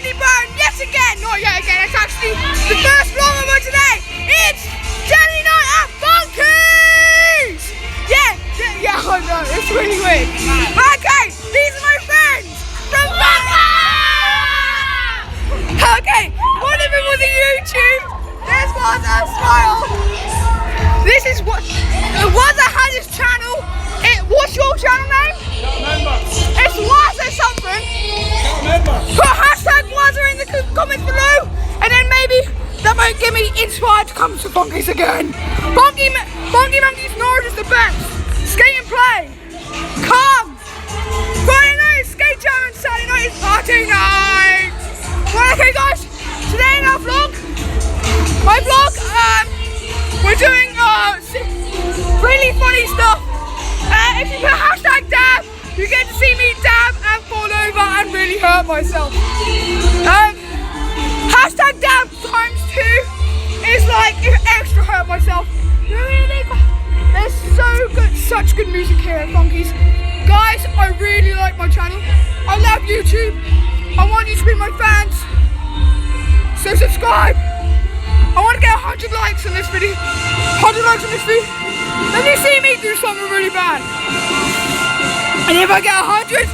really burn yet again. Not yet again, it's actually the first vlog of today. It's Saturday night at Funky's. Yeah, I know, it's really weird. Okay, these are my friends from Funky's. Okay, one of them was a YouTube. This was a smile. This is what Wazza had his channel. What's your channel name? It's Wazza something. Put hashtag Wazza in the comments below, and then maybe that might get me inspired to come to Funky's again. Funky Monkey's Norwich is the best. Skate and play. Come. Friday night is skate jam and Saturday night is party night. Well, okay guys, today in our vlog, my vlog, we're doing really funny stuff. If you put hashtag dab, you get to see me dab and fall over and really hurt myself. Hashtag dab times 2 is like extra hurt myself. There's such good music here at Funky's. Guys, I really like my channel. I love YouTube. I want you to be my fans. So subscribe. I want to get 100 likes on this video. 100 likes on this video. Then you see me do something really bad. And if I get 100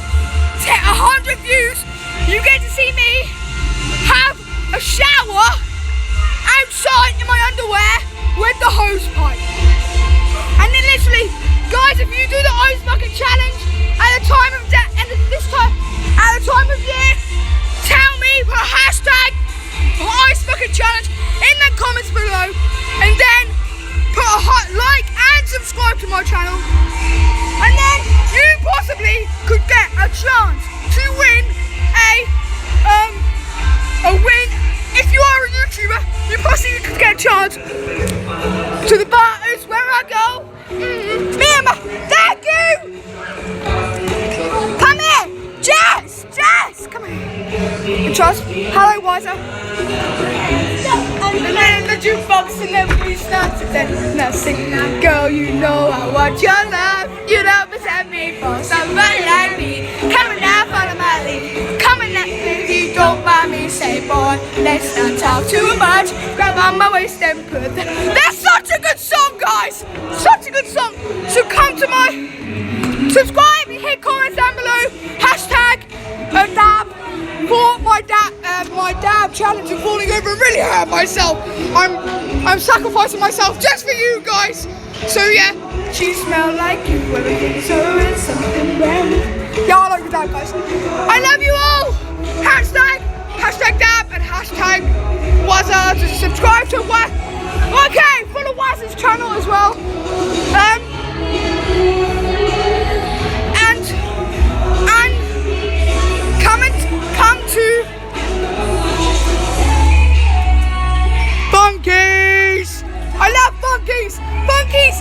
views, you get to see me have a shower outside in my underwear with the hose pipe. And then literally, guys, if you do the ice bucket challenge at the time of year, tell me, put hashtag ice bucket challenge in the comments below, and then put a hot like and subscribe to my channel, and then you possibly could get a chance to win a win. If you are a YouTuber, you possibly could get a chance to the bar is where I go. Me and my thank you. Come here, Jess, come here. Charles, hello, Wazza. And then in the jukebox, and then we start to sing. Girl, you know I want your love. You represent me for somebody like me. Coming down follow my lead. Coming up if you don't mind me. Say, boy, let's not talk too much. Grab on my waist and put the... That's such a good song, guys. Such a good song. So come to my... Subscribe, hit comments down below. Hashtag dab. For my dab challenge of falling over and really hurt myself. I'm sacrificing myself just for you guys. So yeah, she smell like you. Everything's something brand. Yeah, I like the dab, guys. I love you all. Hashtag dab and hashtag Wazza to subscribe to Wazza. Okay, follow Wazza's channel as well. And come to Funky's. I love Funky's. Funky's